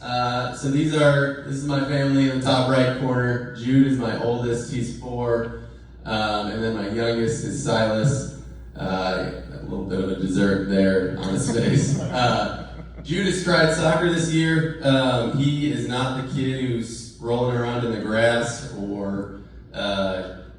So this is my family in the top right corner. Jude is my oldest, he's 4. And then my youngest is Silas. A little bit of a dessert there on his face. Jude has tried soccer this year. He is not the kid who's rolling around in the grass or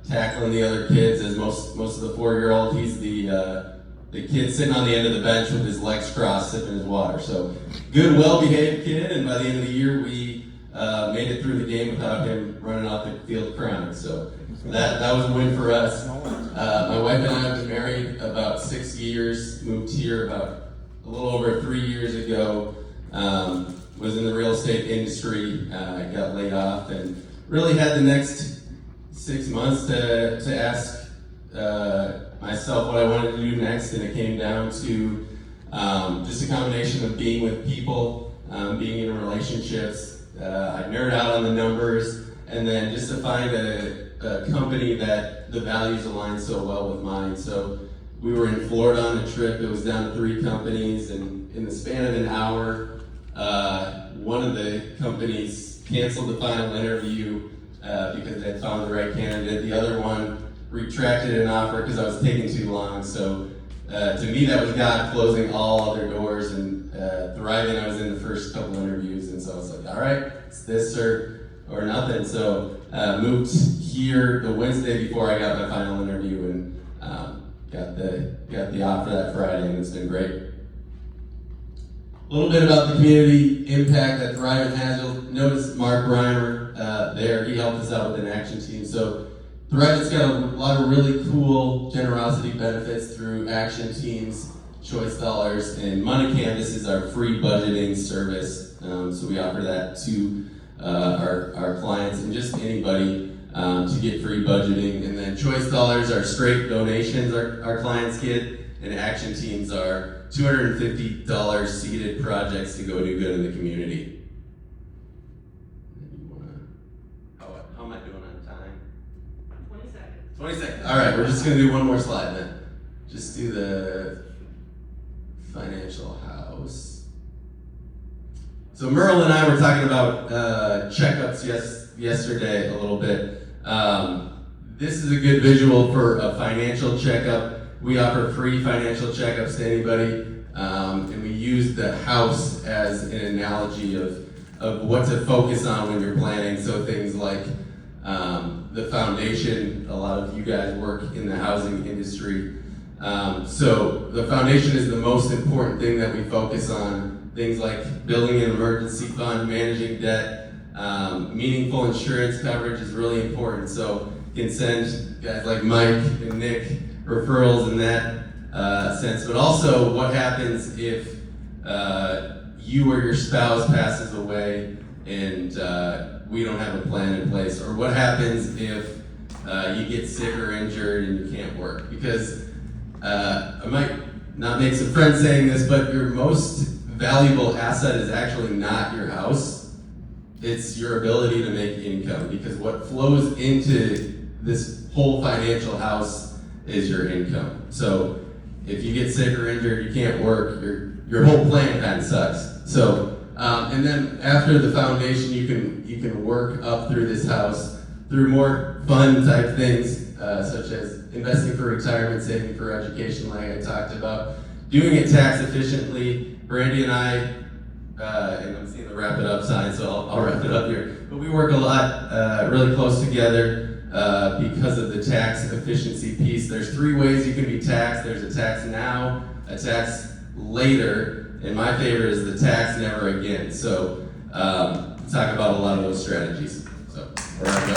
tackling the other kids as most of the 4-year-old. He's the kid sitting on the end of the bench with his legs crossed, sipping his water. So good, well-behaved kid, and by the end of the year, we made it through the game without him running off the field crying. So that was a win for us. My wife and I have been married about 6 years, moved here about a little over 3 years ago, was in the real estate industry, got laid off, and really had the next 6 months to ask myself what I wanted to do next, and it came down to just a combination of being with people, being in relationships. I nerd out on the numbers, and then just to find a company that the values align so well with mine. So we were in Florida on a trip. It was down to 3 companies, and in the span of an hour, one of the companies canceled the final interview because they had found the right candidate. The other one retracted an offer because I was taking too long. So to me, that was God closing all other doors, and Thrivant, I was in the first couple interviews, and so I was like, all right, it's this or nothing. So moved here the Wednesday before I got my final interview, and got the offer that Friday, and it's been great. A little bit about the community impact that Thrivant has. You'll notice Mark Reimer there. He helped us out with an action team. So Thrivant's got a lot of really cool generosity benefits through action teams, choice dollars, and Money Canvas is our free budgeting service. So we offer that to our clients and just anybody to get free budgeting. And then choice dollars are straight donations our clients get, and action teams are $250 seeded projects to go do good in the community. How am I doing on time? 20 seconds. 20 seconds. All right, we're just going to do one more slide then. Just do the financial house. So Merle and I were talking about checkups yesterday a little bit. This is a good visual for a financial checkup. We offer free financial checkups to anybody, and we use the house as an analogy of what to focus on when you're planning. So things like the foundation. A lot of you guys work in the housing industry. So the foundation is the most important thing that we focus on. Things like building an emergency fund, managing debt, meaningful insurance coverage is really important. So you can send guys like Mike and Nick referrals in that sense. But also, what happens if you or your spouse passes away and we don't have a plan in place? Or what happens if you get sick or injured and you can't work? Because I might not make some friends saying this, but your most valuable asset is actually not your house. It's your ability to make income, because what flows into this whole financial house is your income. So if you get sick or injured, you can't work, your whole plan kind of sucks. So and then after the foundation, you can work up through this house through more fun type things, such as investing for retirement, saving for education, like I talked about, doing it tax efficiently. Brandy and I, and I'm seeing the wrap it up sign, so I'll wrap it up here. But we work a lot, really close together because of the tax efficiency piece. There's 3 ways you can be taxed. There's a tax now, a tax later, and my favorite is the tax never again. So talk about a lot of those strategies. So, we'll wrap it up.